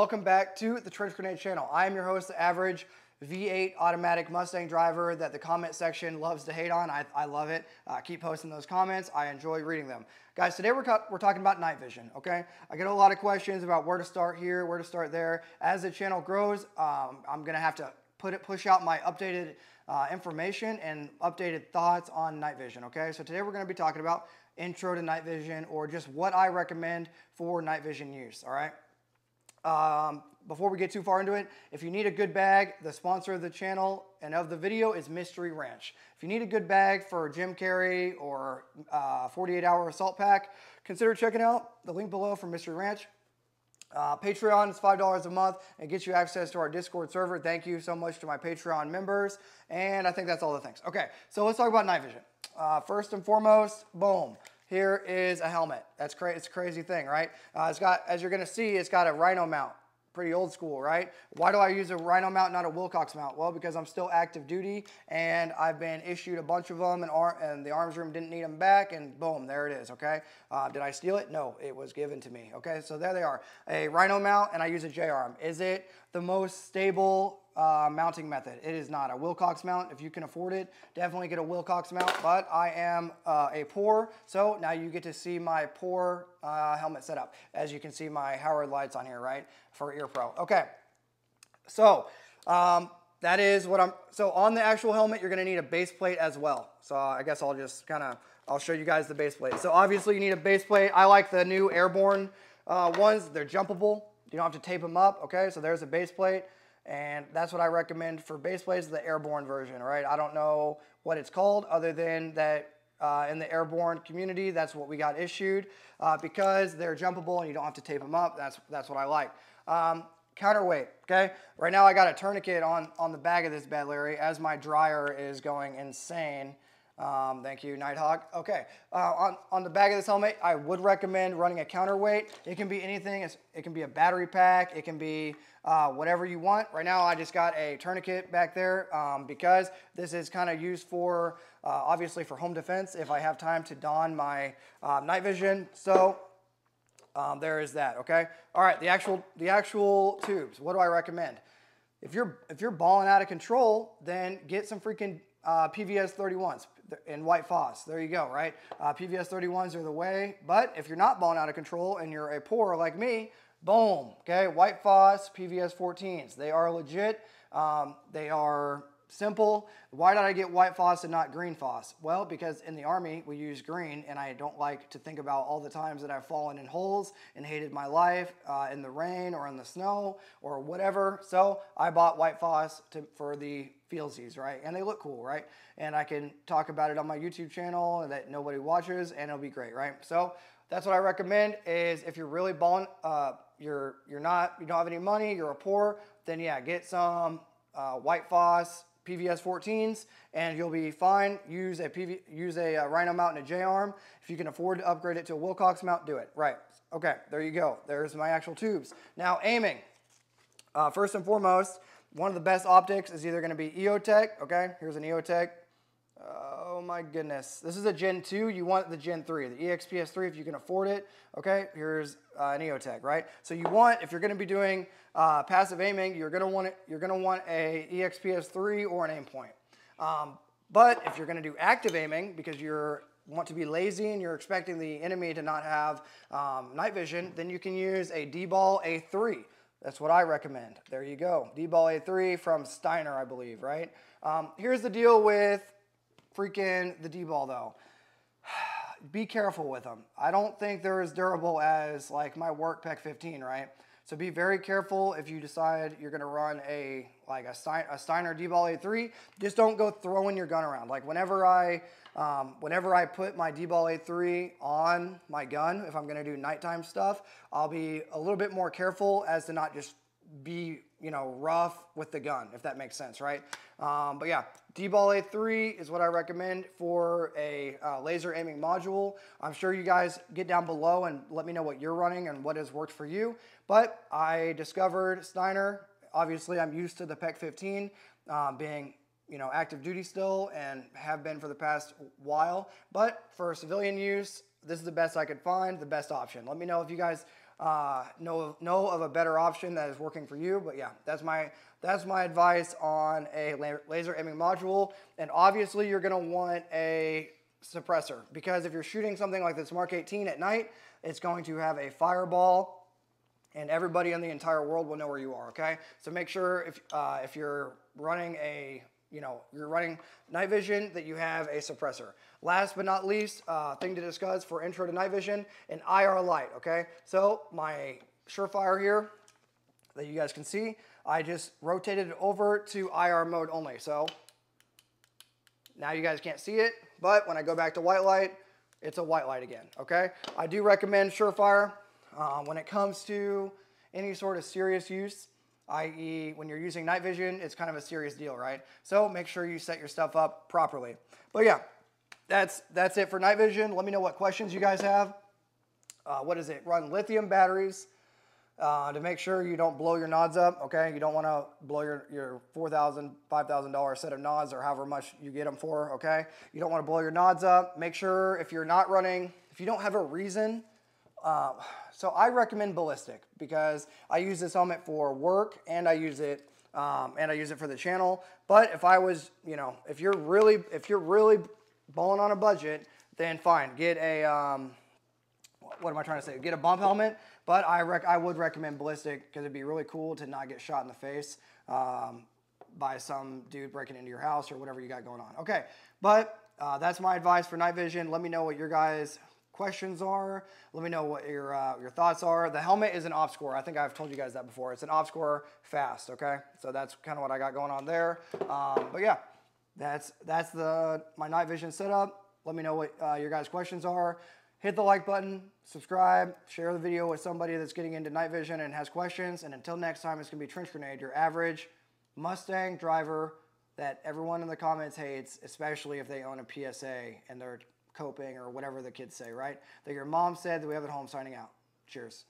welcome back to the Trench Grenade channel. I am your host, the average V8 automatic Mustang driver that the comment section loves to hate on. I love it. Keep posting those comments. I enjoy reading them. Guys, today we're talking about night vision, okay? I get a lot of questions about where to start here, where to start there. As the channel grows, I'm going to have to push out my updated information and updated thoughts on night vision, okay? So today we're going to be talking about intro to night vision, or just what I recommend for night vision use, all right? Before we get too far into it, if you need a good bag, the sponsor of the channel and of the video is Mystery Ranch. If you need a good bag for gym carry or 48-hour assault pack, consider checking out the link below for Mystery Ranch. Patreon is $5 a month and gets you access to our Discord server. Thank you so much to my Patreon members. And I think that's all the things. Okay, so let's talk about night vision. First and foremost, boom. Here is a helmet. It's a crazy thing, right? It's got, as you're going to see, it's got a Rhino mount. Pretty old school, right? Why do I use a Rhino mount, not a Wilcox mount? Well, because I'm still active duty, and I've been issued a bunch of them, and the arms room didn't need them back, and boom, there it is, okay? Did I steal it? No, it was given to me, okay? So there they are. A Rhino mount, and I use a J-arm. Is it the most stable mounting method? It is not. A Wilcox mount, if you can afford it, definitely get a Wilcox mount, but I am a poor, so now you get to see my poor helmet setup. As you can see my Howard lights on here, right, for Ear Pro. Okay, so that is what so on the actual helmet, you're going to need a base plate as well. So I guess I'll just I'll show you guys the base plate. So obviously you need a base plate. I like the new Airborne ones. They're jumpable. You don't have to tape them up, okay? So there's a base plate. And that's what I recommend for base plates, the Airborne version, right? I don't know what it's called other than that in the Airborne community, that's what we got issued because they're jumpable and you don't have to tape them up. That's what I like. Counterweight, okay? Right now I got a tourniquet on the bag of this bad Larry as my dryer is going insane. Thank you, Nighthawk. Okay, on the back of this helmet, I would recommend running a counterweight. It can be anything. It can be a battery pack. It can be whatever you want. Right now, I just got a tourniquet back there because this is kind of used for, obviously, for home defense if I have time to don my night vision. So there is that, okay? All right, the actual tubes. What do I recommend? If you're balling out of control, then get some freaking PVS 31s in white phos. There you go, right? PVS 31s are the way. But if you're not balling out of control and you're a poor like me, boom, okay? White phos, PVS 14s. They are legit. They are simple. Why did I get white phos and not green phos? Well, because in the Army, we use green, and I don't like to think about all the times that I've fallen in holes and hated my life in the rain or in the snow or whatever. So I bought white phos for the feelsies, right? And they look cool, right? And I can talk about it on my YouTube channel that nobody watches, and it'll be great, right? So that's what I recommend is if you're really balling, you don't have any money, you're a poor, then yeah, get some white phos, PVS 14s, and you'll be fine. Use a Rhino mount and a J-arm. If you can afford to upgrade it to a Wilcox mount, do it. Right. Okay, there you go. There's my actual tubes. Now, aiming. First and foremost, one of the best optics is either going to be EOTech. Okay, here's an EOTech. Oh my goodness. This is a Gen 2. You want the Gen 3, the EXPS3 if you can afford it. Okay, here's an EOTech, right? So you want, if you're going to be doing passive aiming, you're going to want a EXPS3 or an aim point. But if you're going to do active aiming because you want to be lazy and you're expecting the enemy to not have night vision, then you can use a D-Ball A3. That's what I recommend. There you go. D-Ball A3 from Steiner, I believe, right? Here's the deal with freaking the D-Ball, though. Be careful with them. I don't think they're as durable as, like, my work PEC 15, right? So be very careful if you decide you're going to run a Steiner D-Ball A3. Just don't go throwing your gun around. Like, whenever I put my D-Ball A3 on my gun, if I'm going to do nighttime stuff, I'll be a little bit more careful as to not just be, rough with the gun, if that makes sense, right? But yeah, D-Ball A3 is what I recommend for a laser aiming module. I'm sure you guys get down below and let me know what you're running and what has worked for you. But I discovered Steiner. Obviously, I'm used to the PEC 15 being active duty still and have been for the past while. But for civilian use, this is the best I could find, the best option. Let me know if you guys know of a better option that is working for you. But yeah, that's my advice on a laser aiming module. And obviously you're gonna want a suppressor, because if you're shooting something like this Mark 18 at night, it's going to have a fireball, and everybody in the entire world will know where you are. Okay, so make sure if you're running you're running night vision, that you have a suppressor. Last but not least, thing to discuss for intro to night vision, an IR light. Okay, so my SuperPower here that you guys can see, I just rotated it over to IR mode only. So now you guys can't see it, but when I go back to white light, it's a white light again. Okay, I do recommend SuperPower when it comes to any sort of serious use, i.e. when you're using night vision, it's kind of a serious deal, right? So make sure you set your stuff up properly. But yeah, that's it for night vision. Let me know what questions you guys have. What is it? Run lithium batteries to make sure you don't blow your nods up, okay? You don't want to blow your $4,000, $5,000 set of nods, or however much you get them for, okay? You don't want to blow your nods up. Make sure if you're not running, if you don't have a reason, so I recommend ballistic, because I use this helmet for work and I use it for the channel. But if I was, if you're really balling on a budget, then fine, get a what am I trying to say? Get a bump helmet. But I would recommend ballistic, because it'd be really cool to not get shot in the face by some dude breaking into your house or whatever you got going on. Okay, but that's my advice for night vision. Let me know what your guys' questions are. Let me know what your thoughts are. The helmet is an off score. I think I've told you guys that before. It's an off score fast. Okay, so that's kind of what I got going on there. But yeah, that's my night vision setup. Let me know what your guys' questions are. Hit the like button, subscribe, share the video with somebody that's getting into night vision and has questions. And until next time, it's gonna be Trench Grenade, your average Mustang driver that everyone in the comments hates, especially if they own a PSA and they're coping or whatever the kids say, right? That your mom said, that we have at home, signing out. Cheers.